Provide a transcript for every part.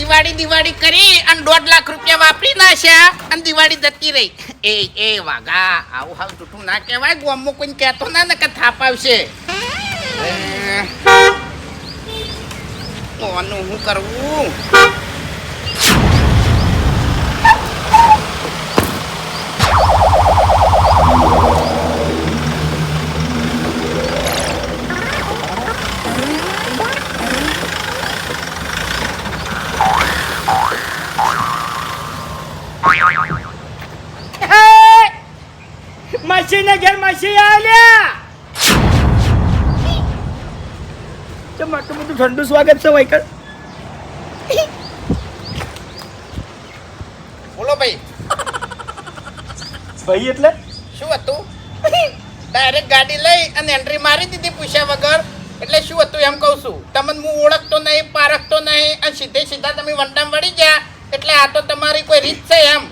દિવાળી કરી અને 1.5 લાખ રૂપિયા વાપરી નાખ્યા અને દિવાળી જતી રહી. એ વાગા આવું હાવ જૂઠું ના કહેવાય. ગામમાં કોઈ કહેતો ના ને કે થાપ આવશે. કોનું શું કરવું? માસી ને ઘેર માસી આલ્યા. ચમ આટલું બધું ઠંડુ સ્વાગત છે વાઈકર. બોલો ભાઈ. ભાઈ એટલે શું હતું? ડાયરેક્ટ ગાડી લઈ અને એન્ટ્રી મારી દીધી પૂછ્યા વગર. એટલે શું હતું એમ કહું છું. તમને હું ઓળખતો નહીં, પારખતો નહીં અને સીધા તમે વંડામ વળી ગયા. એટલે આ તો તમારી કોઈ રીત છે એમ.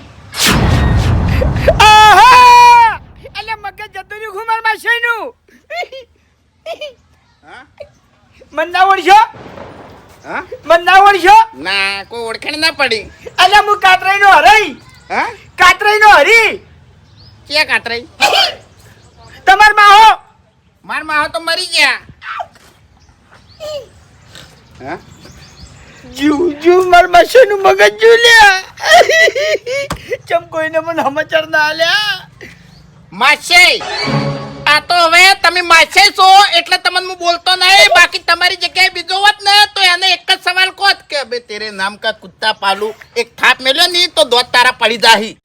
એટલે મગજ જતું રહ્યું ઘુમાર માસી નું. મન ના ઓળશો? હા મન ના ઓળશો? ના કોઈ ઓળખાણ ના પડી. એટલે હું કાતરાઈ નો હરી. હા કાતરાઈ નો હરી. ક્યાં કાતરાઈ? તમાર માહો. માર માહો તો મરી ગયા. હા જુ માર માસી નું મગજ જુલ્યા. ચમ કોઈને મને સમાચાર ના આલ્યા. માછે આ તો હવે તમે માછે છો એટલે તમને હું બોલતો નહીં. બાકી તમારી જગ્યાએ બીજો હોત ને તો એને એક જ સવાલ કહો કે બે તેરે નામ કા કુત્તા પાલું. એક થાપ મેલ્યો નહીં તો દોત તારા પડી જાહી.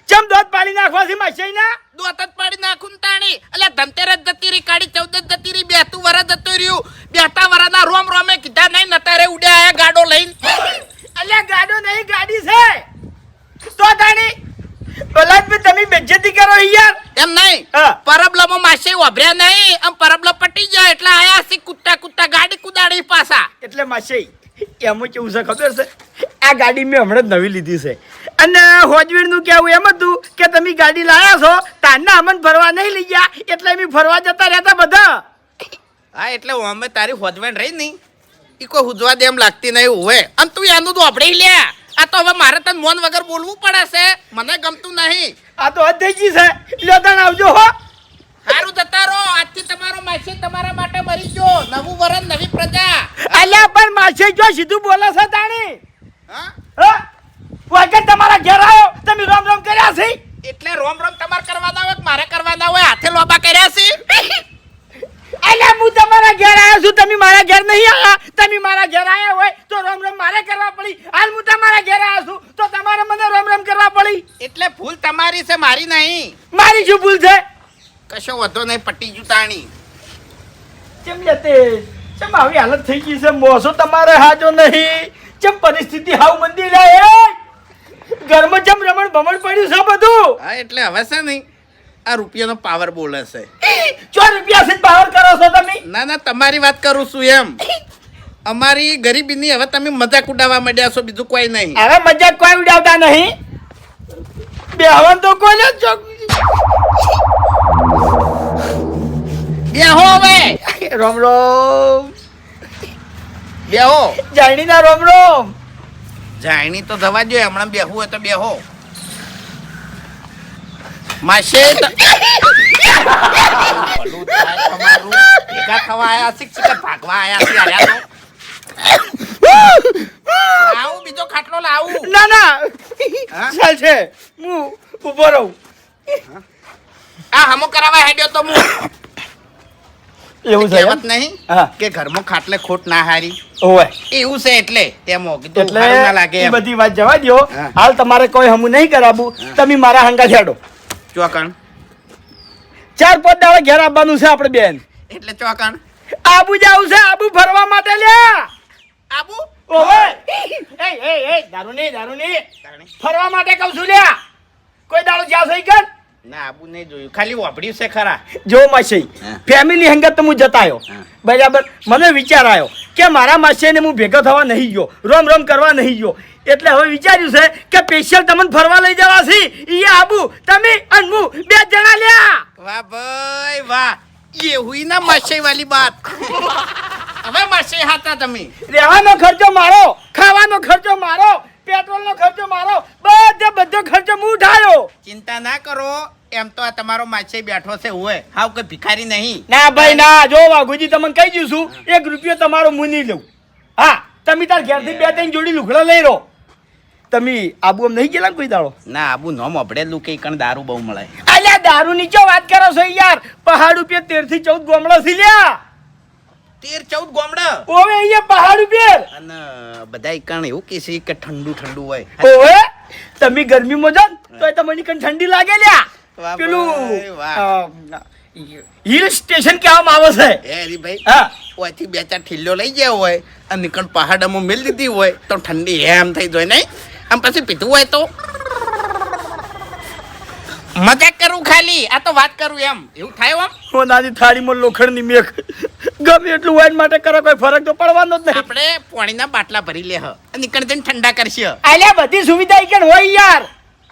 ચમ દોત પાડી નાખવા છે માસી ના. દોત જ પાડી નાખું તાણી. એટલે ધનતેરસ જતી રહી, કાળી ચૌદસ જતી રહી, બેહતું વરસ જતું રહ્યું. બેહતા વરાના રોમ રોમે કીધા નહીં નતારે ઉડે આયા ગાડો લઈને. અલ્યા ગાડો નહીં ગાડી છે તો તાણી. બલાદ મે તમે બેજ્જતી કરો યાર. એમ નહીં પરબલમો માસે વાભર્યા નહીં. આમ પરબલ પટી જાય એટલે આયા સી કુત્તા ગાડી કુદાડી પાછા. એટલે માસી એમ કેવું છે ખબર છે? આ ગાડી મેં હમણાં જ નવી લીધી છે અને હોજવીર નું કેવું એમ હતું કે તમે ગાડી લાયા છો તારના અમન ફરવા નહીં લઈ ગયા એટલે અમે ફરવા જતા રહેતા બધા. હા એટલે અમે તારી હોજવેન રહી નહીં ઈ કોઈ હુજવા દે એમ લાગતી નહીં હોય. અને તું એનું તો આપણે લે. આ તો હવે મારે તને મોન વગર બોલવું પડે છે. મને ગમતું નહીં. આ તો હદ થઈ ગઈ છે. લોતાણ આવજો હો. સારું જતા રહો. આજથી તમારો માસી તમારા માટે મરી ગયો. નવું વરસ નવી પ્રજા. અલ્યા પણ માસી જો સીધું બોલે છે તાણી. હા વખત તમારા ઘેર આવ્યો તમે રોમ રોમ કર્યા છે. એટલે રોમ રોમ તમારે કરવાના હોય કે મારે કરવાના હોય? હાથે લોબા કર્યા છે. અલ્યા હું તમારા ઘેર આવ્યો છું તમે મારા ઘેર નહીં આવ્યા. તમે મારા ઘેર આવ્યા હોય તો રોમ રોમ મારે કરવા પડી. હાલ હું તમારા ઘેર આવ્યો છું તો તમારે મને રોમ રોમ કરવા પડી. એટલે ભૂલ તમારી છે, મારી નહીં. મારી શું ભૂલ છે? કશો વધો નહીં, પટી ગયું તાણી. કેમ લેતે ચમ આવી હાલત થઈ ગઈ છે. મોસો તમારે હાજો નહીં. ચમ પરિસ્થિતિ હાવ મંદી લે. ઘરમાં ચમ રમણ ભમણ પડ્યું છે બધું. હા એટલે હવે છે નહીં આ રૂપિયાનો પાવર બોલે છે. 4 રૂપિયા થી પાવર કરો છો તમે? ના તમારી વાત કરું છું એમ. અમારી ગરીબીની હવે તમે મજાક ઉડાવવા માંડ્યા છો, બીજું કોઈ નહીં. હવે મજાક કોઈ ઉડાવતા નહીં. બેહવાન તો કોને ચોક બેહો હવે. રોમ રોમ બેહો. જાણી ના રોમ રોમ. જાયણી તો દવા જોઈએ. હમણાં બેહવું હોય તો બેહો. માસે ભેગા થવા આયા શિક્ષક ભાગવા આયા છે. લાવું બીજો ખાટલો લાવું. ના ચાલ છે હું ઉભો રહું. આ હમો કરાવવા હેડ્યો તો હું. એવું છે કહેવત નહીં કે ઘરમાં ખાટલે ખોટ ના હારી. ઓય એવું છે એટલે તેમાં કીધું એટલે સારું ના લાગે એ એમ. બધી વાત જવા દો. હાલ તમારે કોઈ હમું નહીં કરાવું. તમે મારા હંગા છેડો. ચોકણ 4-5 દાડા ઘેર આવવાનું છે આપણે બેન. એટલે ચોકણ આબુ જાવું છે. આબુ ફરવા માટે લ્યા. આબુ ઓય એ દારૂ નહીં ફરવા માટે કહું છું લ્યા. કોઈ દાડો જ્યાં સહી કર. ના આબુ નહીં જોયું, ખાલી વાપર્યું છે ખરા. જો માસી ફેમિલી હંગત તો હું જતા આવ્યો બરાબર. મને વિચાર આવ્યો કે મારા માસીને હું ભેગો થવા નહીં ગયો, રોમ રોમ કરવા નહીં ગયો. એટલે હવે વિચાર્યું છે કે સ્પેશિયલ તમને ફરવા લઈ જવા છે. ઈ આબુ તમે અને હું 2 જણા લ્યા. વાહ ભાઈ વાહ. ये हुई ना माशे वाली बात. હવે માસી હતા તમે રહેવાનો ખર્ચો મારો, ખાવાનો ખર્ચો મારો, પેટ્રોલનો ખર્ચો મારો, બધો ખર્ચો હું ઉઠાયો. ચિંતા ના કરો, એમ તો આ તમારો માસી બેઠો છે હોય હાવ કોઈ ભિખારી નહીં. ના ભાઈ ના, જો વાઘુજી તમને કહી દઉં છું, 1 રૂપિયો તમારો હું નહીં લઉં. હા, તમે તાર ઘેરથી 2-3 જોડી લુગડા લઈ રહો. તમે આબુ એમ નહીં ગયેલા ને કોઈ દાડો? ના આબુ નોમ અભડેલું કે કણ દારૂ બહુ મળે. અલ્યા દારૂ ની ચો વાત કરો છો યાર? પહાડ ઉપર 13 થી 14 ગોમડા થી લ્યા. 13-14 ગોમડા ઓવે અહીંયા પહાડ ઉપર. અને બધા કણ એવું કે છે કે ઠંડુ ઠંડુ હોય. ઓવે તમે ગરમીમાં જાવ તો તમને કણ ઠંડી લાગે લ્યા. વાહ પેલું વાહ. હિલ સ્ટેશન કહેવામાં આવે છે. એ હરીભાઈ, હા, ઓયથી 2-4 ઠિલ્લો લઈ ગયા હોય અને નીકળ પહાડમાં મેલ દીધી હોય તો ઠંડી એમ થઈ જાય નહીં. આમ પછી પીધું હોય તો મજાક કરું ખાલી, આ તો વાત કરું એમ. એવું થાય આમ સોનાની થાળીમાં લોખંડની મેખ ગમે એટલું વાઈન માટે કરે કોઈ ફરક તો પડવાનો જ નહીં. આપણે પાણીના બાટલા ભરી લે હ નીકળ જઈને ઠંડા કરશે. આલ્યા બધી સુવિધા ઈકણ હોય યાર.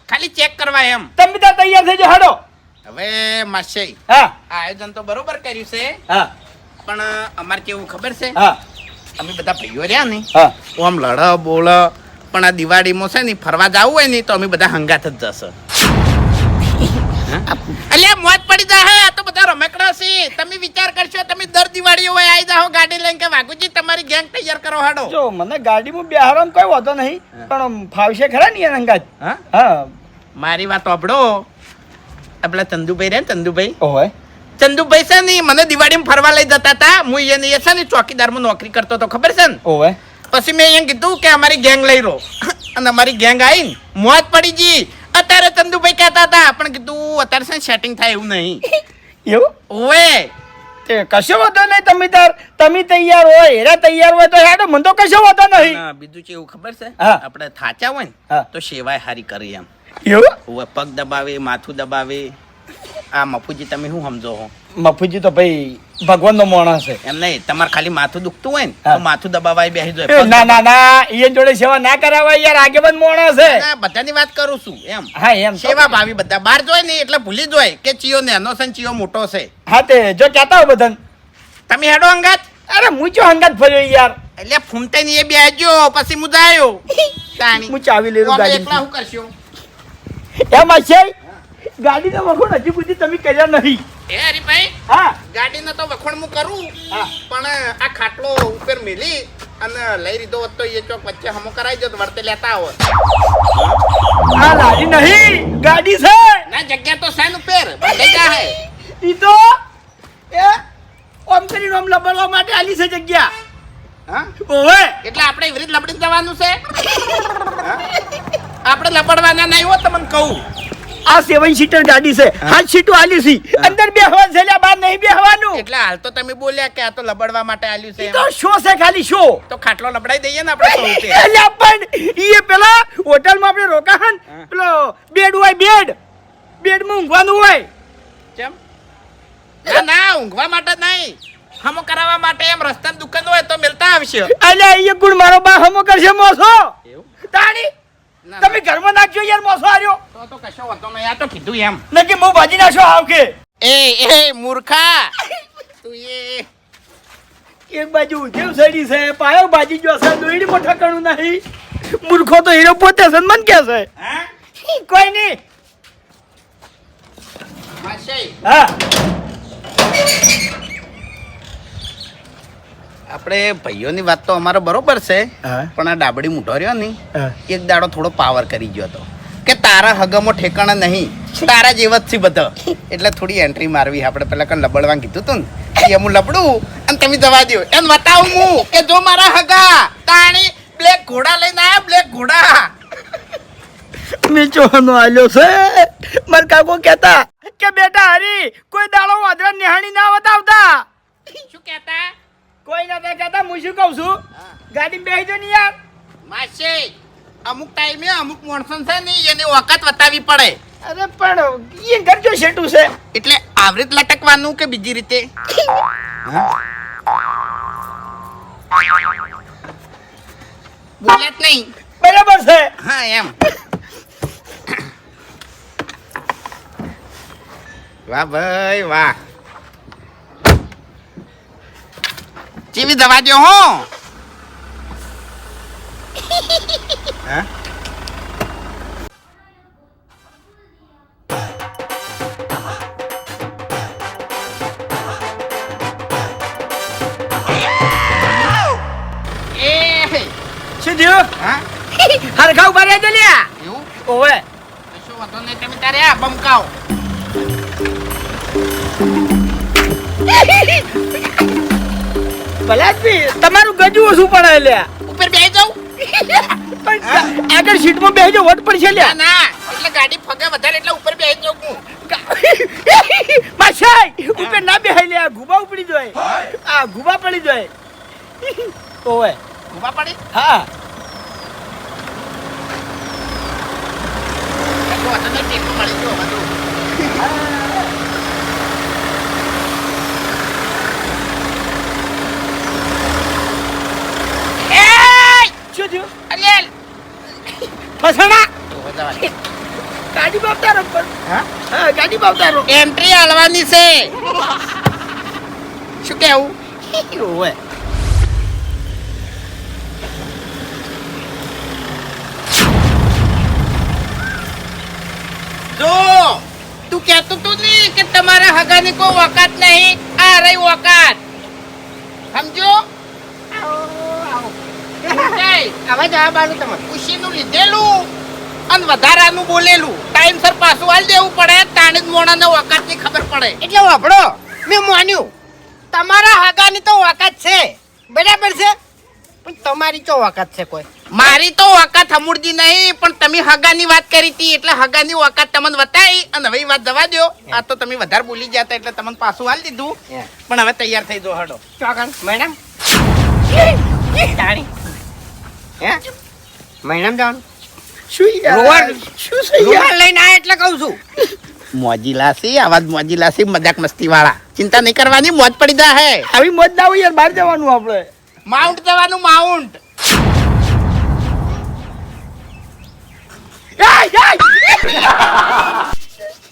ખાલી ચેક કરવા એમ. તમે ત્યાં તૈયાર થઈ જાઓ હાડો. હવે માસી હા આયોજન તો બરોબર કર્યું છે, હા પણ અમારે કેવું ખબર છે, હા અમે બધા ભાઈઓ રહ્યા ને હા. આમ લડ બોલ, પણ આ દિવાળીમાં છે ને ફરવા જવું હોય ને તો અમે બધા હંગાત જ જશે. અલ્યા મોજ પડી જાય. આ તો બધા રમકડા છે. તમે વિચાર કરશો તમે દર દિવાળી હોય આવી જાઓ ગાડી લઈને કે વાઘુજી તમારી ગેંગ તૈયાર કરો હાડો. જો મને ગાડીમાં બેહારવામાં કોઈ વાંધો નહીં, પણ ફાવશે ખરા ને યાર અંગાજ. હા હા મારી વાત સાંભળો. આપણા ચંદુભાઈ રે ચંદુભાઈ, ઓય ચંદુભાઈ છે ને મને દિવાળીમાં ફરવા લઈ જતા હતા. હું એને છે ને ચોકીદારમાં નોકરી કરતો હતો ખબર છે ને. ઓય પછી મેં એને કીધું કે અમારી ગેંગ લઈ રહો અને અમારી ગેંગ આવીને મોજ પડી ગઈ. અત્યારે ચંદુભાઈ કહેતા હતા પણ કીધું અત્યારે છે સેટિંગ થાય એવું નહીં. એવું ઓવે તે કશો વાંધો નહીં. તમે તૈયાર હોય, હેરા તૈયાર હોય તો હેડો, મને તો કશો વાંધો નહીં. અને બીજું કેવું ખબર છે, હા. આપણે થાચા હોય હા. ને તો સેવાય હારી કરી એમ. એવું ઓવે પગ દબાવે, માથું દબાવે. આ મફુજી તમે શું સમજો છો? મફુજી તો ભાઈ ભગવાનનો માણસ છે. એમ નહીં, તમારે ખાલી માથું દુખતું હોય ને હા. તો માથું દબાવાય બેસી એ જાય. ના ના ના, એ જોડે સેવા ના કરાવાય યાર, આગેવાન માણસ છે. ના, બધાની વાત કરું છું એમ. હા એમ તો. સેવા ભાવી બધા બહાર જોય ને એટલે ભૂલી જોય કે ચિયો નેનો છે ને ચિયો મોટો છે. હા તે જો કહેતા હોય બધાને. તમે હેડો અંગાત. અરે હું ચો હંગાત ફર્યો યાર. એટલે ફૂમતે ની એ બેહજો પછી હું જાયો. તાણી હું ચાવી લઈ તો અમે ગાડી. એકલા શું કરશો? એમાં છે ગાડી તો વખોડ હજી સુધી તમે કર્યા નહીં. એ હરીભાઈ, હા ગાડીને તો વખોણ હું કરું, હા. પણ આ ખાટલો ઉપર મેલી અને લઈ લીધો હોત તો એ ચોક વચ્ચે હમો કરાવી દો તો વર્તે લેતા આવો. આ લાડી નહીં, ગાડી છે. ના જગ્યા તો સેન ઉપર બંધાઈ જાહે. ઈ તો એ ઓમ કરીને ઓમ લબડવા માટે આલી છે જગ્યા. હા ઓવે એટલે આપણે એવી રીતે લપડી જવાનું છે. હા? આપણે લપડવાના નહીં હો તમને કહું. આ 7 સીટર ગાડી છે. 8 સીટો આલી છે. અંદર બેહવાનું છે, બહાર નહીં બેહવાનું. એટલે હાલ તો તમે બોલ્યા કે આ તો લબડવા માટે આલ્યું છે ઈ એમ. તો શો છે, ખાલી શો. તો ખાટલો લબડાઈ દઈએ ને આપણે સૌ તે. એટલે પણ ઈ પેલા હોટલમાં આપણે રોકાહન પેલો બેડ હોય, બેડમાં ઊંઘવાનું હોય. કેમ? ના ના ઊંઘવા માટે નહીં, હમો કરાવવા માટે એમ. રસ્તામાં દુકાન હોય તો મિલતા આવશે. અલ્યા ઈ ગુણ મારો બા હમો કરશે મોસો. એવું? તાણી ના, તમે ઘરમાં નાખજો યાર મોસો આર્યો. તો કશો વાંધો નહીં. આ તો કીધું એમ. નકી હું ભાજી નાખશો આવ કે. એ મૂર્ખા તું એ એક બાજુ ઉધેવ સડી છે, પાયો ભાજી જો છે, દોઈડી મોટા કણું નહીં. મૂર્ખો તો હીરો પોતે છે, મન કે છે. હા કોઈ નહીં. માસી હા આપણે ભાઈઓની વાત તો અમારો બરોબર છે, હા. પણ આ ડાબડી મૂઢો રહ્યો ને હા. એક દાડો થોડો પાવર કરી ગયો હતો કે તારા હગમો ઠેકાણા નહીં, તારા જેવા જ છે બધા. એટલે થોડી એન્ટ્રી મારવી આપણે. પેલા કઈ લબડવા કીધું તું ને એ હું લબડું અને તમે જવા દો એમ બતાવું હું કે જો મારા હગા તાણી બ્લેક ઘોડા લઈને આયા. બ્લેક ઘોડા મેં ચોહનો આલ્યો છે. માર કાકો કહેતા કે બેટા હરી કોઈ દાડો વાદરા નિહાળી ના બતાવતા. શું કહેતા? કોઈ નતા કહેતા. હું શું કહું છું, ગાડી બેસી જો ને યાર. માસી અમુક ટાઈમે અમુક માણસો છે ને એની વખત બતાવી પડે. અરે પણ એ ઘર જો શેટું છે. એટલે આવી રીતે લટકવાનું કે બીજી રીતે? બોલ્યા જ નહીં. બરાબર છે. હા એમ. વાહ ભાઈ વાહ. એવી દવા દો હો. હા શું થયું હા હરખા ઉભા રહ્યા છો લ્યા એવું ઓવે કશો વાંધો નહીં તમે તારે આ બમકાઓ. ભલા તમારું ગજુ ઓછું પડે લ્યા ઉપર બેસી જાઉં? પણ આગળ સીટમાં બેસજો વટ પડશે ના લ્યા ના એટલે ગાડી ફગે વધારે એટલે ઉપર બેસી જાઉં હું. માશાય ઉપર ના બેહાય લ્યા ગુબા ઉપડી જાય આ ગુબા પડી જાય ઓવે ઊભા પડી હા કશો વાંધો નહીં ટીપ મળી ગયો બધું. શું થયું અલ્યા ફસણા ઊભા જવા દે. ગાડી બાપતારો પર હા હા ગાડી બાપતારો એન્ટ્રી હાલવાની છે. શું કેવું? ઓવે જો તું કહેતો તું નહીં કે તમારા હગાની કોઈ ઓકાત નહીં. આ રહી ઓકાત. સમજો? આવા જવાબ આલું તમારે. ખુશીનું લીધેલું અને વધારાનું બોલેલું ટાઈમસર પાછું હાલ દેવું પડે. તાણી જ મોણાને ઓકાતની ખબર પડે. એટલે વાપડો મેં માન્યું તમારા હગાની તો વાકાત છે બરાબર છે પણ તમારી તો વાકાત છે કોઈ મારી તો ઓકાત હમુરજી નહીં પણ તમે હગાની વાત કરી હતી એટલે હગાની ઓકાત તમને બતાવી અને હવે ઈ વાત જવા દો. આ તો તમે વધારે બોલી ગયા હતા એટલે તમને પાછું હાલ દીધું પણ હવે તૈયાર થઈ જો હડો. ચોકન મેડમ તાણી હે મેડમ જવાનું શું યાર રોવાનું. શું છે યાર રૂમાલ લઈને આ એટલે કહું છું મોજીલાસી આવાજ મોજીલાસી મજાક મસ્તી વાળા ચિંતા નહીં કરવાની મોજ પડી જા હે. આવી મોજ ના હોય યાર બહાર જવાનું આપણે માઉન્ટ જવાનું માઉન્ટ.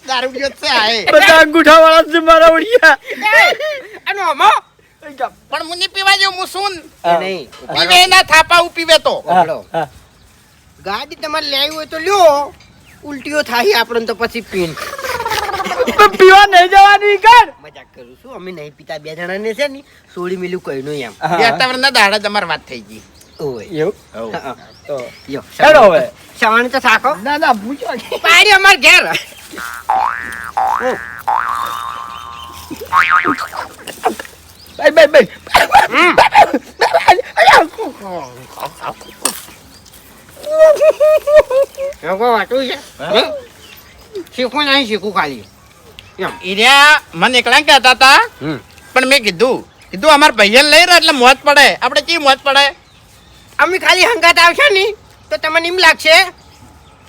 દારૂ પીયો છે આ એ. બધા અંગૂઠા વાળા છે મારા વડિયા આનો અમો પણ મુની પીવા જેવું હું શું નહીં પીવે ના થાપા હું પીવે તો વાપડો. ગાડી તમારે લેવી હોય તો લ્યો ઉલટીઓ થાય આપણને તો પછી પીન પીવા નહીં જવાની કર મજાક કરું છું અમે નહીં પીતા બે જણા ને છે ને સોળી મિલું કઈ નું એમ વાતાવરણના દાડા તમારી વાત થઈ ગઈ. ઓય એવું હા, તો યો હેડો હવે સવાણી તો થાકો ના ના પૂછો પાડી અમાર ઘેર બાય એવો વાતું છે હે? શીખવું નહીં શીખવું ખાલી એમ ઈર્યા મને એકલા કહેતા હતા પણ મેં કીધું અમાર ભાઈયન લઈ રહ્યો એટલે મોજ પડે. આપણે કેવી મોજ પડે? અમે ખાલી હંગાત આવશે ને તો તમને એમ લાગશે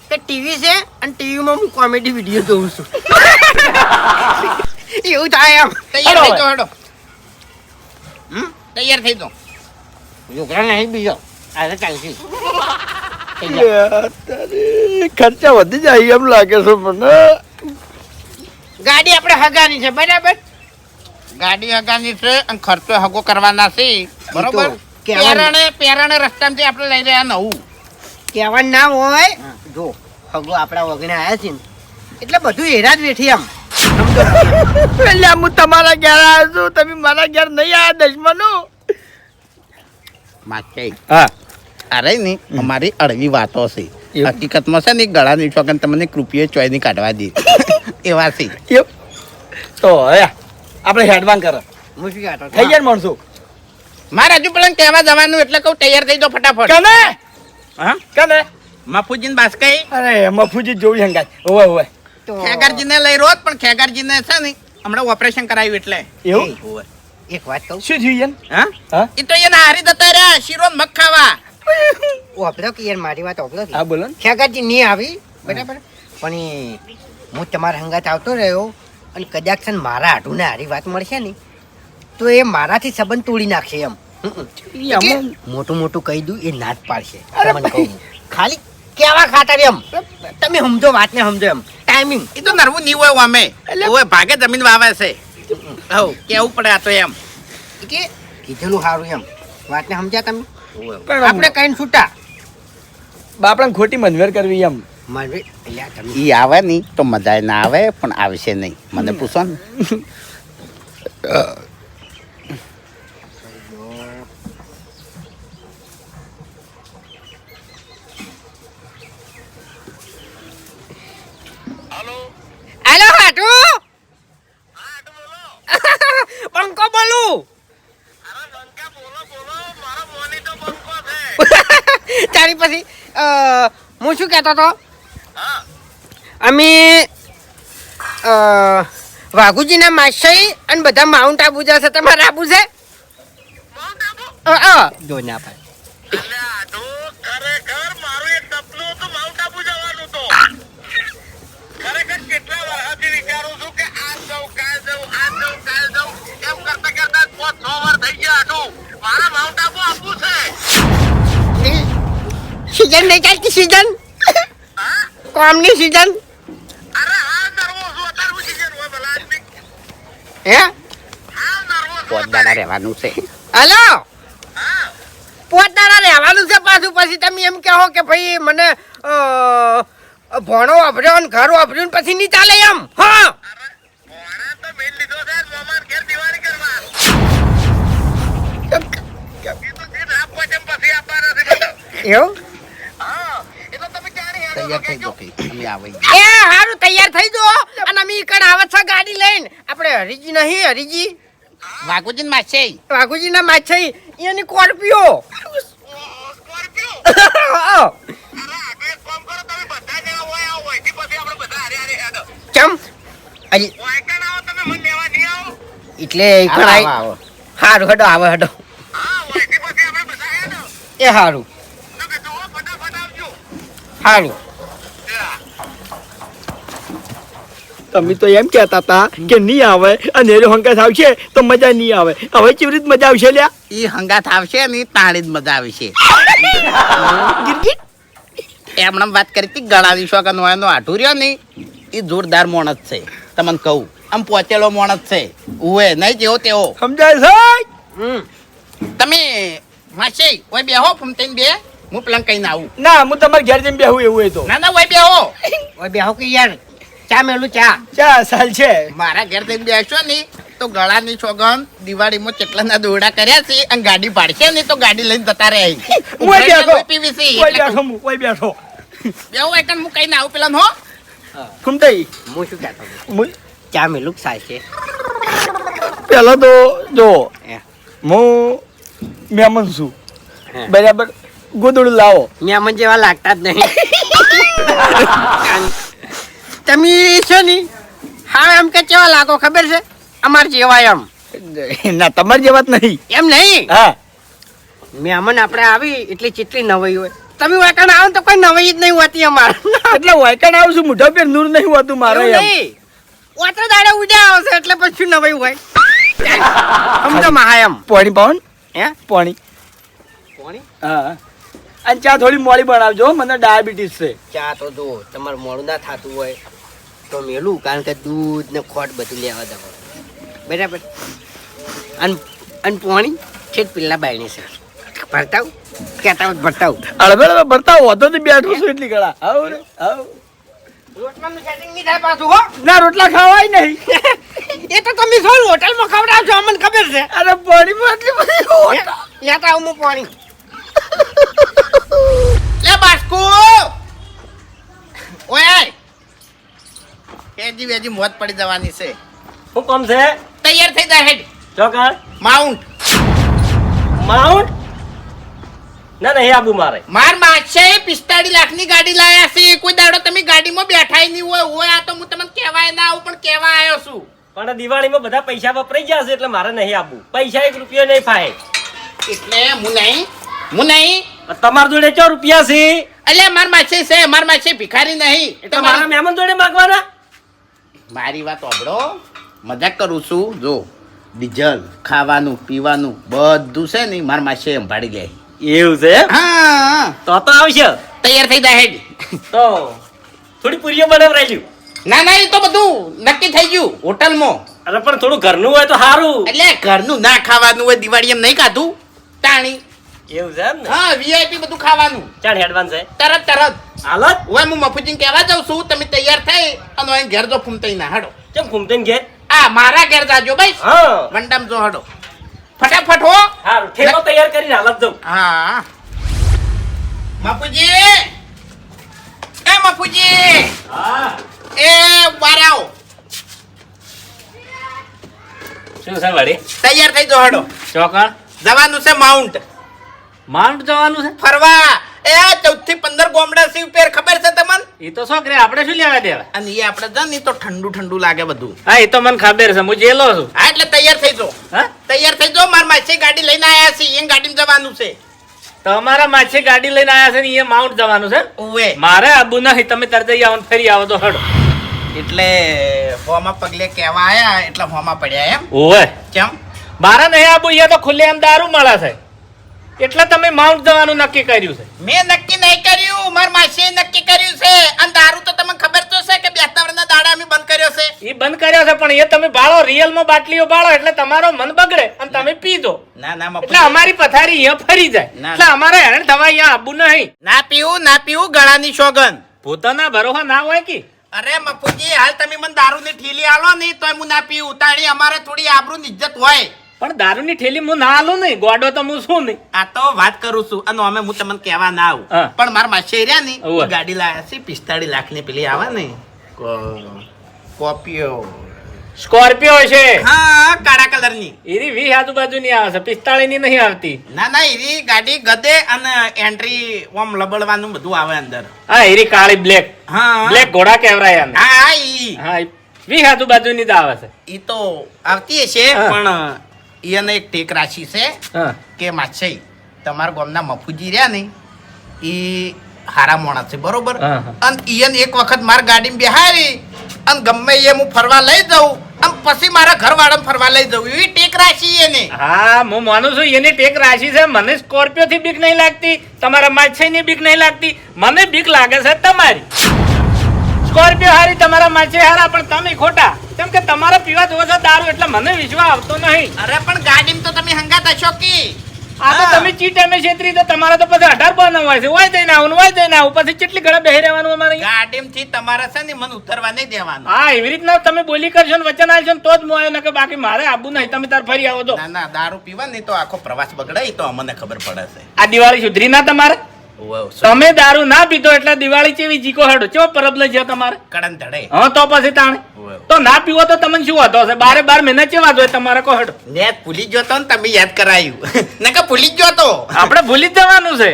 કે ટીવી છે અને ટીવીમાં હું કોમેડી વિડીયો જોઉં છું એવું થાય એમ તૈયાર થઈ હેડો જાઓ હેડો. તૈયાર થઈ જાઓ. છોકરા નહીં બીજો આજે ચાલશે ખર્ચા વધી જાય એમ લાગે છે મને ગાડી આપણે હગાની છે બરાબર ગાડી હગાની છે અને ખર્ચો હગો કરવાના છે બરોબર. કહેવાનું. પેરાણે રસ્તામાં આપણે લઈ રહ્યા નવું. કહેવાનું ના હોય જો હગો આપણા વગણે આવ્યા છે ને એટલે બધું હેરા જ વેઠી એમ સમજો એટલે હું તમારા ઘેર આવ્યો છું તમે મારા ઘેર નહીં આવ્યા દશમનો માચે હા અરે ને અમારી અળવી વાતો છે. એવું? હકીકતમાં છે ને ગળાની ચોકન તમને કૃપિએ ચોયની કાઢવા દે એવા છે. એવું તો હવે આપણે હેડવાન કરો મુશ્કેલ થઈ જાય માણસો મારે હજુ પેલા કહેવા જવાનું એટલે કહું તૈયાર થઈ જાઓ ફટાફટ. કને હા કને મફુજીને બાસ્કાઈ અરે મફુજી જોવી હંગાત ઓવે ઓવે તો ખેગારજીને લઈ રોત પણ ખેગારજીને છે ને હમણાં ઓપરેશન કરાવ્યું એટલે એવું એક વાત કહું શું થયું યાર હા હા એ તો એને હારી જતા રહ્યા શીરો ને મગ ખાવા. ઓપડો કે યાર મારી વાત ઓપડો હા બોલો ને. ખેગાજી નહીં આવી બરાબર પણ એ હું તમારા હંગાત આવતો રહ્યો અને કદાચ છે ને મારા હાડુને હારી વાત મળશે ને તો એ મારાથી સંબંધ તોડી નાખશે એમ એટલે મોટું મોટું કહી દઉં એ ના જ પાડશે તમને કહું ખાલી કેવા ખાતર એમ તમે સમજો વાતને સમજો એમ ટાઈમિંગ એ તો નરવું નહીં હોય અમે એટલે- ઓય ભાગે જમીન વાવે છે હવ કેવું પડે આ તો એમ કે કીધેલું સારું એમ વાતને સમજ્યા તમે પણ આપણે કઈ છૂટા બાપડાને ખોટી મનવેર કરવી એમ મારે અલ્યા તમે ઈ આવે નહીં તો મજા ના આવે પણ આવશે નહીં મને પૂછો ને હાલો હાટુ બંકો બોલું તારી પછી હું શું કહેતો હતો અમે વાઘુજીના માસઈ અને બધા માઉન્ટ આબુ જશે તમારે આબુ છે જો ના પાડે સીઝન નહીં ચાલતી સીઝન કોમની સીઝન હે પોતદાડા રહેવાનું છે હલો પોતદાડા રહેવાનું છે પાછું પછી તમે એમ કહો કે ભાઈ મને ભણો વાપર્યો ને ઘર વાપર્યું પછી નહીં ચાલે એમ હા એવું તૈયાર થઈ ગયો કે અમે આવી એ હારું તૈયાર થઈ જો અને અમે કણ આવત છે ગાડી લઈને આપણે હરીજી નહીં હરીજી વાઘુજી ને માસે વાઘુજીના માછઈ એની સ્કોર્પિયો ચમ અજી એટલે હારું હડો આવે હડો એ હારું હારું તમે તો એમ કહેતા હતા કે નહીં આવે અને એનો હંકાસ આવશે તો મજા નહીં આવે હવે કેવી રીત મજા આવશે લ્યા ઈ હંગાત આવશે ને તાણી જ મજા આવશે ગીરગીટ એમણે વાત કરી હતી ગળાની શોખન હોય નો આઠું રહ્યો ને એ જોરદાર માણસ છે તમને કહું આમ પહોંચેલો માણસ છે ઉવે નહીં જેવો તેવો સમજાય છે તમે માસી ઓય બેહો ફમતેન બે હું પેલા કઈ ના આવું ના હું તમારે ઘેર જઈને બેહું એવું હોય તો ના ના ઓય બેહો ઓય બેહો કે યાર ચા મેલું ચા ચા સાલ છે મારા ઘેર જઈને બેસશો ને તો ગળાની સોગન દિવાળીમાં કેટલાના દોરડા કર્યા છે અને ગાડી પાડશે ને તો ગાડી લઈને જતા રહે ઓય બેઠો પીવીસી ઓય બેઠો હું ઓય બેઠો બેહો એકન હું કઈ ના આવું પેલા હો ફૂમતાઈ હું શું કહેતો હું ચા મેલું સાય છે પેલા તો જો હે. હું મહેમાન છું હે. બરાબર ગોદડું લાવો મહેમાન જેવા લાગતા જ નહીં તમે છે ને હા એમ કે કેવા લાગો ખબર છે અમાર જેવા એમ ના તમારી જે વાત નહીં એમ નહીં હા મહેમાન આપણે આવી એટલે કેટલી નવાઈ હોય તમે વાકણ આવો તો કોઈ નવાઈ જ નહીં હોતી અમારે એટલે વાયકણ આવું છું મોઢા પર નૂર નહીં હોતું મારે એવું એમ નહીં ઓત્ર દાડે ઉડ્યા આવશે એટલે પછી નવાઈ હોય સમજો મહા એમ પાણી પાવન હે પાણી કોણી હા અને ચા થોડી મોડી બનાવજો મને ડાયાબિટીસ છે ચા તો જો તમારું મોડું ના થતું હોય તો મેલું કારણ કે દૂધ ને ખોટ બધું લેવા દેવા બરાબર અને પાણી છે પેલા બાયણી છે ભરતાવ કેતા ભરતાવ અળબે ભરતા હોતો તો બેઠો છું એટલી ગળા આવ રે આવ રોટલાનું સેટિંગ નહીં થાય પાછું હો ના રોટલા ખાવાય નહીં એ તો તમે શું હોટલમાં ખવડાવશો અમને ખબર છે અરે પાણીમાં એટલી બધી હોટ. લેતા આવું હું પાણી લે બાસ્કુ ઓય કેજી વેજી મોત પડી જવાની છે શું કામ છે તૈયાર થઈ જા હેડ ચોકર માઉન્ટ માઉન્ટ ના નહીં આબુ મારે માર માછે 45 લાખની ગાડી લાયા છે કોઈ દાડો તમે ગાડીમાં બેઠાય નહીં હોય આ તો હું તમને કહેવાય ના આવું પણ કહેવા આવ્યો છું પણ દિવાળીમાં બધા પૈસા વપરાઈ ગયા છે એટલે મારે નહીં આબુ પૈસા 1 રૂપિયો નહીં ફાય એટલે હું નહીં તમારા જોડે 4 રૂપિયા છે એટલે માર માછે ભિખારી નહીં એટલે મારા મહેમાન જોડે માંગવાના મારી વાત સાંભળો મજાક કરું છું જો ડીઝલ ખાવાનું પીવાનું બધું છે ને માર માછે સંભાળી જાય એવું છે એમ? હા તો આવશે તૈયાર થઈ જા હેડ તો થોડી પૂરીઓ બનાવરાઈ લ્યું ના એ તો બધું નક્કી થઈ ગયું હોટલમાં અરે પણ થોડું ઘરનું હોય તો સારું. એટલે ઘરનું ના ખાવાનું હોય દિવાળી એમ નહીં ખાધું તાણી. એવું છે એમ ને? હા વીઆઈપી બધું ખાવાનું ચાલ એડવાન્સ છે તરત હાલત. હવે હું મફુજીને કહેવા જાઉં છું તમે તૈયાર થઈ અને અહીં ઘેર જો ફૂમતાઈ ના હડો. કેમ ઘૂમતેન ઘેર? આ મારા ઘેર જાજો ભાઈ હા વંડામ જો હડો ફટાફટ હો. હારું ઠેકો તૈયાર કરીને હાલત જાઉં. હા મફુજી એ મફુજી હા એ બાર આવો શું છે વળી? તૈયાર થઈ જો હડો. ચોકણ જવાનું છે માઉન્ટ માઉન્ટ જવાનું છે? ફરવા. એ 14 થી 15 ગોમડા શિવ પેર ખબર છે તમને? એ તો શું કરે, આપણે શું લેવા દેવા? અને એ આપણે જાન ને તો ઠંડુ ઠંડુ લાગે બધું. હા, એ તો મને ખબર છે, હું જેલો છું. હા એટલે તૈયાર થઈ જો. હા, તૈયાર થઈ જો. માર માસી ગાડી લઈને આયા છે એ ગાડીમાં જવાનું છે. તમારા માછે ગાડી લઈને આયા છે ને એ માઉન્ટ જવાનું છે? ઓવે મારે આબુ નહીં, તમે તરત જઈ આવો ને ફરી આવો તો હડો. એટલે હોમાં પગલે કહેવા આયા એટલે હોમાં પડ્યા એમ. ઓવે કેમ? મારે નહીં આબુ, અહીંયા તો ખુલ્લે આમ દારૂ મળે છે એટલે તમે માઉન્ટ જવાનું નક્કી કર્યું છે. મેં નક્કી નહીં કર્યું, માર માસીએ નક્કી કર્યું છે. અને દારૂ તો તમને ખબર તો છે કે 2 વર્ષના દાડા અમે બંધ કર્યો છે. એ બંધ કર્યો છે પણ એ તમે બાળો રિયલમાં બાટલીઓ બાળો એટલે તમારો મન બગડે અને તમે પીધો ના ના એટલે મફુજી. અમારી પથારી અહીંયા ફરી જાય. ના, એટલે અમારે હેરાન થવા અહીંયા આબુ નહીં. ના પીવું ગળાની સોગન. પોતાના ભરોસા ના હોય કે અરે મફુજી હાલ તમે મને દારૂની ઠીલી આલો નહીં તોય હું ના પીવું. તાણી અમારે થોડી આબરૂની ઇજ્જત હોય. પણ દારૂની ઠેલી હું ના આલું નહીં, ગોડો તો હું શું નહીં. આ તો વાત કરું છું અને અમે હું તમને કહેવા ના આવું. હા. પણ મારા માસી રહ્યા ને ઉવ્વ. ગાડી લાયા છે 45 લાખની પેલી આવે ને કોપીઓ. સ્કોર્પિયો છે હા કાળા કલરની. એરી 20 આજુબાજુ ની આવે છે, 45 ની નહીં આવતી. ના ના એવી ગાડી ગદે અને એન્ટ્રી ઓમ લબડવાનું બધું આવે અંદર. હા, એરી કાળી બ્લેક હા બ્લેક ઘોડા કહેવાય આને. હા હા ઈ હા, 20 આજુબાજુ ની જ આવે છે. ઈ તો આવતી છે હા. પણ એને એક ટેક રાશિ છે હા, કે માછઈ તમારા ગામના મફુજી રહ્યા ને ઈ હારા મોણા છે બરોબર. હા, હા. અને ઈયન એક વખત મારા ગાડીમાં બેહારી અને ગમે એ હું ફરવા લઈ જાઉં અને પછી મારા ઘરવાળાને ફરવા લઈ જાઉં એવી ટેક રાશિ એને. હા, હું માનું છું એની ટેક રાશિ છે. મને સ્કોર્પિયો થી બીક નહીં લાગતી, તમારા માછઈ ની બીક નહીં લાગતી, મને બીક લાગે છે તમારી. સ્કોર્પિયો હારી, તમારા માછઈ હારા, પણ તમે ખોટા. કેમ કે તમારા પીવા જોવો છો દારૂ એટલે મને વિશ્વાસ આવતો નહીં. અરે પણ ગાડીમાં તો તમે હંગાત હશો કી. આ તો હા. તમે ચીટ એમે છેતરી તો તમારા તો પછી 18 બના હોય છે. હોય જઈને આવું હોય જઈને આવું, પછી કેટલી ઘડા બેહી રહેવાનું અમારે અહીંયા? ગાડીમાંથી તમારે છે ને મને ઉતરવા નહીં દેવાનું. હા, એવી રીતના તમે બોલી કરશો ને વચન આવશો ને તો જ હું આવ્યો, ને કે બાકી મારે આબુ નહીં. તમે તાર ફરી આવો તો ના ના દારૂ પીવા નહીં તો આખો પ્રવાસ બગડે ઈ તો અમને ખબર પડે છે. આ દિવાળી સુધરી ના તમારે. તમે દારૂ ના પીધો એટલે દિવાળી ચેવી જીકો હેડો ચેવો પરબ લઈ છે તમારે. કડન ધડે. હા, તો પછી તાણે તો ના પીવો તો તમને શું વાંધો છે? 12 મહિના ચેવા જોઈએ તમારે કહો હેડો. નેટ ભૂલી ગયો તો ને તમે યાદ કરાયું. નકર ભૂલી જ ગયો તો. આપણે ભૂલી જ જવાનું છે.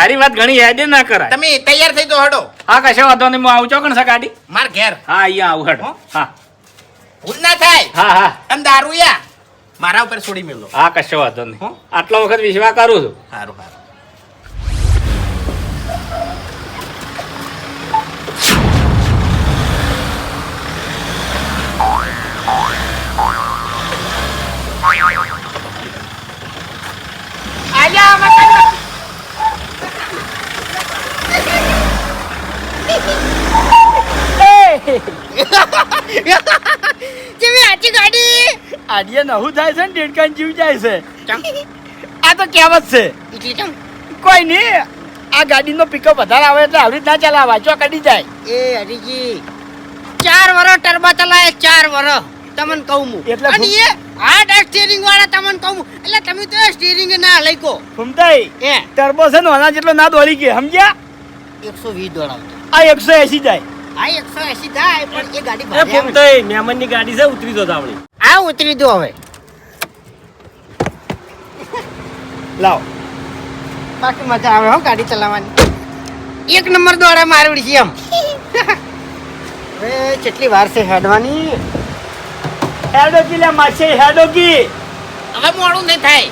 આરી વાત ઘણી યાદ ના કરાય. તમે તૈયાર થઈ જાઓ હડો. હા, કશો વાંધો નહીં, હું આવું ચોકણ છે ગાડી. માર ઘેર. હા, અહીંયા આવું હેડો. હા ભૂલ ના થાય. હા હા અને દારૂ યા મારા ઉપર છોડી મેલો. હા, કશો વાંધો નહીં. આટલો વખત વિશ્વાસ કરું છું. સારું સારું. જેવી આજી ગાડી આડિયા નવું થાય છે ને ડેડકાન જીવ જાય છે. આ તો કહેવત છે. ઈટી ચમ કોઈ નહીં, આ ગાડીનો પિકઅપ વધારે આવે એટલે આવી રીતના ચલાવવા ચો કડી જાય. એ હરીજી 4 વર્ષ ટર્બા ચલાય 4 વર્ષ તમને કહું હું. એટલે અને એ હાર્ડ સ્ટીરિંગ વાળા તમને કહું એટલે તમે તો સ્ટીરિંગ ના લઈ કો ફૂમતાઈ એ ટર્બો છે ને આના જેટલો ના દોડી ગયો સમજ્યા. 120 દોડાવતો આ 180 જાય. આ 180 થાય પણ એ ગાડી એ ભારે આવે. ફૂમતાઈ મહેમાન ની ગાડી છે, ઉતરી દો તાવડી. આ ઉતરી દો હવે. લાવ. બાકી મજા આવે હો ગાડી ચલાવવાની. 1 નંબર દોડા મારવડી છે એમ. હવે કેટલી વાર છે હેડવાની. હેડોકી લે માછે હેડોકી. હવે મોડું નહીં થાય.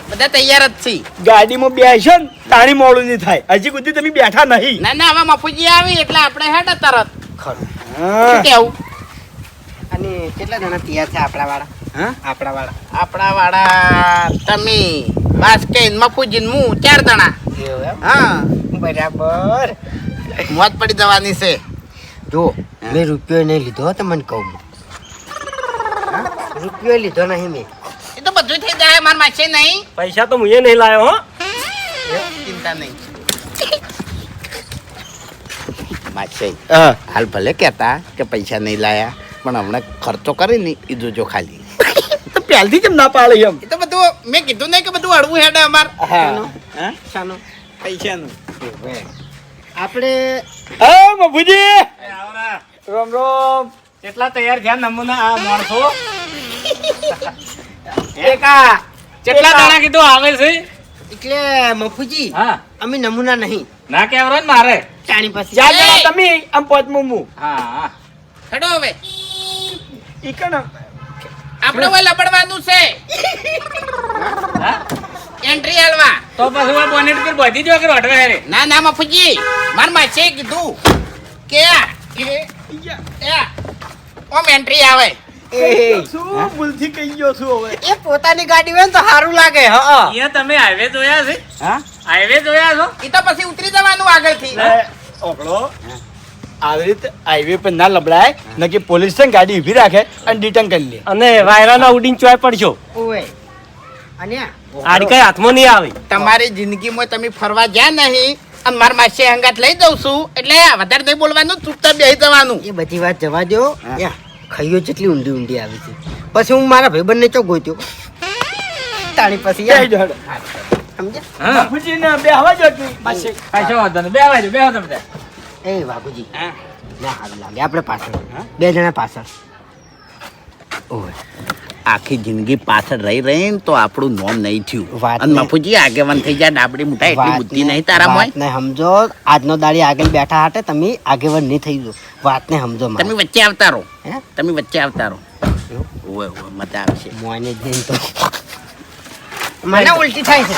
બધા તૈયાર જ છે. ગાડીમાં બેસો ને તાણી મોડું નહીં થાય. હજી સુધી તમે બેઠા નહીં. ના ના હવે મફુજી આવી એટલે આપણે હેડ તરત. ખરું. હા. શું કેવું? અને કેટલા જણા તૈયાર છે આપણા વાળા? હા? આપણા વાળા આપણા વાળા તમે બાસ્કેન મફુજી ને હું 4 જણા. એવું એમ? હા બરાબર. મોત પડી જવાની છે. જો મેં રૂપિયો નહીં લીધો તમને કહું. રૂપિયો લીધો નહીં મેં. એ તો બધું થઈ જાય માર માસે નહીં પૈસા તો હું એ નહીં લાયો હો. ચિંતા નહીં માસે હા હાલ ભલે કહેતા કે પૈસા નહીં લાયા પણ હમણાં ખર્ચો કરીને એ જોજો ખાલી તો પહેલથી કેમ ના પાડે એમ એ તો બધું મેં કીધું નહીં કે બધું હળવું હેડે અમાર હા શાનો? પૈસાનું આપણે હા બાપુજી એ આવરા. રામ રામ કેટલા તૈયાર થયા નમૂના આ માણસો એકા કેટલા દાણા કીધું આવે છે એટલે મફુજી હા અમે નમૂના નહીં ના કેવરો ને મારે ચાણી પાસે ચાર જણા તમે આમ પાંચમું હું હા હા હેડો હવે ઈ કણ આપણે હવે લબડવાનું છે હા? એન્ટ્રી હાલવા તો પછી આ બોનેટ પર બધી જ વગર હટવે રે ના ના મફુજી માર માસે કીધું કે ઓમ એન્ટ્રી આવે શું ભૂલથી કહી ગયો છું હવે એ પોતાની ગાડી હોય ને તો સારું લાગે. હા અહીંયા તમે હાઈવે જોયા છે હા હાઈવે જોયા છો એ તો પછી ઉતરી જવાનું આગળથી ઓકળો આવી રીતે હાઈવે પર ના લબડાય નકી પોલીસ છે ને ગાડી ઊભી રાખે અને ડિટેન કરી લે અને વાયરાના ઉડીને ચોય પડશો. ઓય અને આડી કઈ હાથમાં નહીં આવે. તમારી જિંદગીમાં તમે ફરવા ગયા નહીં અને મારા માસે હંગાત લઈ દઉં છું એટલે વધારે નહીં બોલવાનું ચૂપચાપ બેસી જવાનું એ બધી વાત જવા દો. ખાઈઓ જેટલી ઊંડી ઊંડી આવી છે. પછી હું મારા ભાઈબંધને ચો ગોત્યો તાણી પછી બેહી જાઓ. સમજ્યા? હા બાપુજીને બેહવા જો તું પાસે કશો વાંધો નહીં બેહવા દો બેહો તમે ત્યાં. એ બાબુજી ના સારું લાગે આપણે પાછળ બે જણા પાછળ. ઓય આખી જિંદગી પાછળ રહી રહીને તો આપણું નોમ નહીં થયું વાત અને નહીં. મફુજી આગેવાન થઈ જાય ડાબડી મુઠા એટલી બુદ્ધિ નહીં તારામાં વાતને સમજો. આજનો દાડી આગળ બેઠા હાટે તમે આગેવાન નહીં થઈ ગયો. વાતને સમજો મારે. તમે વચ્ચે આવતા રહો હે? તમે વચ્ચે આવતા રહો ઓય ઓય મજા આવશે મોને જ નહીં તો મને ઉલટી થાય છે.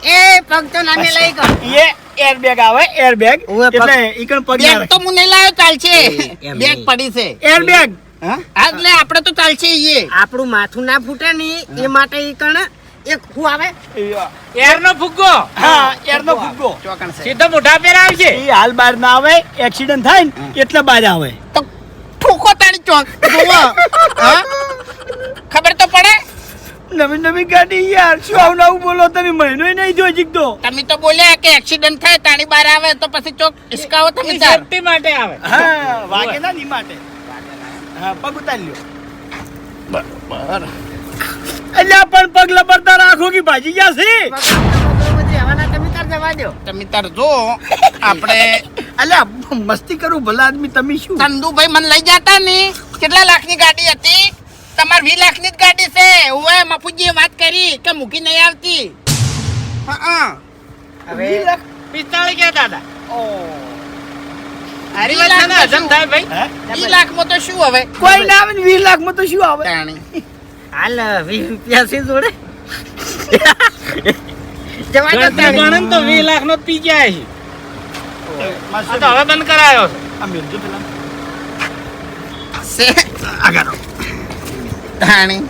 એ પગ તો નાને લઈ ગયો. એ એરબેગ આવે એરબેગ ઓવે, પગ- એટલે ઈ કણ પગ ના બેગ તો હું નહીં લાવ્યો ચાલશે એમ બેગ નહીં. પડી છે એરબેગ હા એટલે આપણે તો ચાલશે ઈએ આપણું માથું ના ફૂટે ને એ માટે ઈ કણ એક શું આવે એરનો ફુગ્ગો હા એરનો ફુગ્ગો ચોકણ છે સીધો મોઢા પર આવશે ઈ હાલ બહાર ના આવે એક્સિડન્ટ થાય ને એટલે બહાર આવે તો ઠોકો તાણી ચોક જોવો. હા ખબર તો પડે નવી નવી ગાડી યાર શું આવું નવું બોલો તમે મહિનો નહીં જો જીકતો તમે તો બોલ્યા કે એક્સિડન્ટ થાય તાણી બહાર આવે તો પછી ચોક ઇસકાવો તમે એ ચાર સેફટી માટે આવે હા વાગે ના ની માટે હા પગ ઉતારી લ્યો બરાબર અલ્યા પણ પગ લબડતા રાખો કે ભાજી ગયા છે રહેવાના તમે તાર જવા દો. તમે તાર જો આપણે અલ્યા મસ્તી કરું ભલા આદમી તમે શું ચંદુભાઈ મને લઈ જતા ને કેટલા લાખની ગાડી હતી તમાર 20 લાખની જ ગાડી છે ઓએ મફુજીએ વાત કરી કે મૂકી નહીં આવતી હા હવે 45 કહેતા હતા હારી 20 વાત છે ને લાખમાં હજમ થાય ભાઈ હે? 20 લાખમાં તો શું હવે કોઈ ના આવે ને 20 લાખમાં તો શું આવે તાણી હાલ 20 રૂપિયા છે જોડે જવા દો ગણતરી તારી. ગણે ને તો 20 લાખ નો પી જાય છે આ તો હવે બંધ કરાયો છે આ મેલજો પેલા છે આગળ તાણી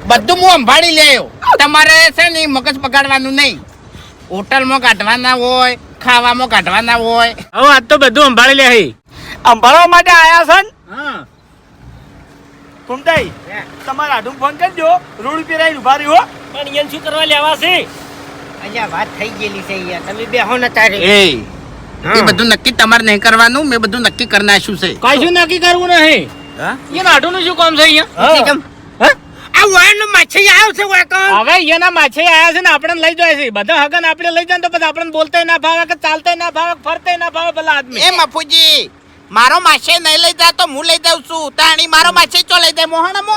બધું હું સંભાળી લેયો તમારે છે ને મગજ બગાડવાનું નહીં હોટલમાં કાઢવાના હોય ખાવામાં કાઢવાના હોય હવે આજ તો બધું સંભાળી લે હે અંભાળવા માટે આયા છે ને હા કુમતાઈ તમારા આડું ફોન કરજો રોડ ઉપર આવીને ઉભા રહ્યો પણ એને શું કરવા લેવા છે? અહીંયા વાત થઈ ગયેલી છે યાર તમે બેહો ને તારે એ બધું નક્કી તમારે નહીં કરવાનું મેં બધું નક્કી કરી નાખ્યું છે કશું નક્કી કરવું નહીં હા? એ નાટું નું શું કામ છે અહીંયા કેમ? આ વાળનો માછી આવ્યો છે વાકણ. હવે અહીંયાના માછે આયા છે ને આપણે લઈ જાય છે બધા હગન આપણે લઈ જાય ને તો પછી આપણને બોલતાય ના ભાવે કે ચાલતાય ના ભાવે ફરતાય ના ભાવે ભલા આદમી એ મફુજી મારો માસે નહીં લઈ જા તો હું લઈ જાઉં છું તાણી મારો માસે ચો લઈ જાય મોહણમો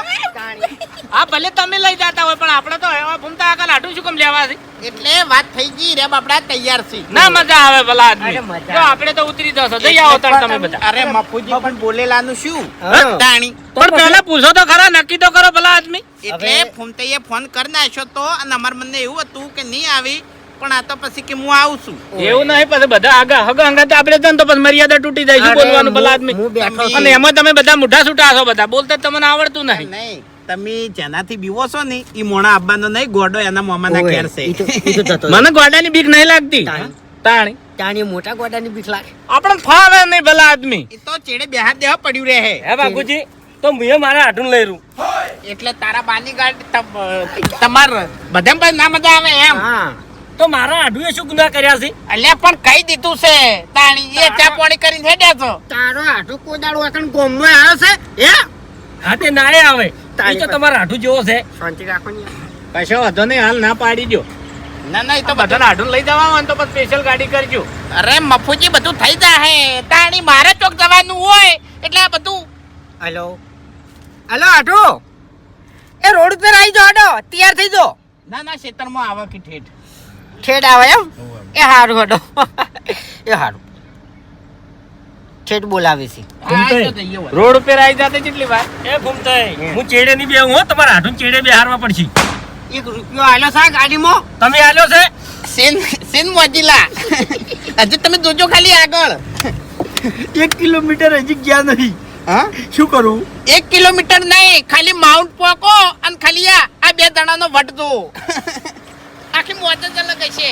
હા ભલે તમે લઈ જતા હોય પણ આપણે તો એવા ફૂમતા આકા લાટું શું કામ લેવા છે એટલે વાત થઈ ગઈ રે બાપડા તૈયાર છે ના મજા આવે ભલા આદમી અરે મજા જો આપણે તો ઉતરી જશો જઈ આવો તાર તમે બધા અરે મફુજી પણ બોલેલાનું શું હા. તાણી પણ પહેલા પૂછો તો ખરા નક્કી તો કરો ભલા આદમી એટલે હવે- ફોનતઈએ ફોન કરી નાખ્યો તો અને અમાર મને એવું હતું કે નહીં આવી પણ આ તો પછી કે હું આવું છું એવું નહીં પછી બધા આગા હગા હંગા તો આપણે જન તો પછી મર્યાદા તૂટી જાય શું અરે બોલવાનું ભલા હું- આદમી હું બેઠો છું. અને એમાં તમે બધા મુઢા છૂટા છો બધા બોલતા જ તમને આવડતું નહીં નહીં તમે જેનાથી બીવો છો ને ઈ મોણા આવવાનો નહીં, ગોડો એના મોમાના ઓવે, ઘેર છે. ઈ તો જતો મને ગોડાની બીક નહીં લાગતી તાણી. તાણી તાણી મોટા ગોડાની બીક લાગે. આપણે ફાવે નહીં ભલા આદમી ઈ તો ચેડે બેહાર દેવા પડ્યું રહે. હે બાપુજી તો મુએ મારા હાટું લઈ રૂ એટલે તારા બાની ગાડી તમાર બધા ભાઈ ના મજા આવે એમ. હા તો મારા હાટુએ શું ગુનાહ કર્યા છે? અલ્યા પણ કહી દીધું છે તાણી એ ચા પાણી કરીને હેડ્યા છો. તારો હાટુ કોદાળો એકણ ગોમમાં આવ્યો છે હે હા તે નાય આવે ઈ તો તમારા હાટું જેવો છે. શાંતિ રાખો ને કશો વાંધો નહીં, હાલ ના પાડી દો. ના ના એ તો બધાને આઢું લઈ જવા હોય ને તો પછી સ્પેશિયલ ગાડી કરજો. અરે મફુજી બધું થઈ જાય તાણી મારે ચોક જવાનું હોય એટલે આ બધું. હલો હલો હાટુ એ રોડ ઉપર આવી જાઓ હાટો તૈયાર થઈ જાઓ. ના ના ખેતરમાં આવા કે ઠેઠ ઠેડ આવે એમ એ હારું હાટો એ હારું ઠેડ બોલાવે છે. આ તો જઈએ વળી. રોડ ઉપર આવી જાતે કેટલી વાર? એ ઘૂમતાય હું ચેડે નહીં બેહું હો, તમારા હાટું ચેડે બેહારવા પડશે. 1 રૂપિયો આલ્યો છે ગાડીમાં. તમે આલ્યો છે? સીન મોજીલા હજુ તમે જોજો ખાલી આગળ. 1 કિલોમીટર હજી ગયા નહીં. હા શું કરું? 1 કિલોમીટર નહીં, ખાલી માઉન્ટ પોકો અને ખાલી આ બે દણાનો વટ જો. આખી મોજ જ અલગ હશે.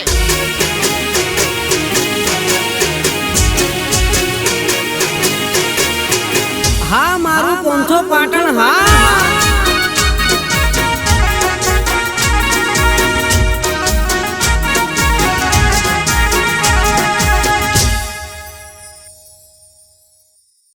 હા મારું પોંથો પાટણ હા.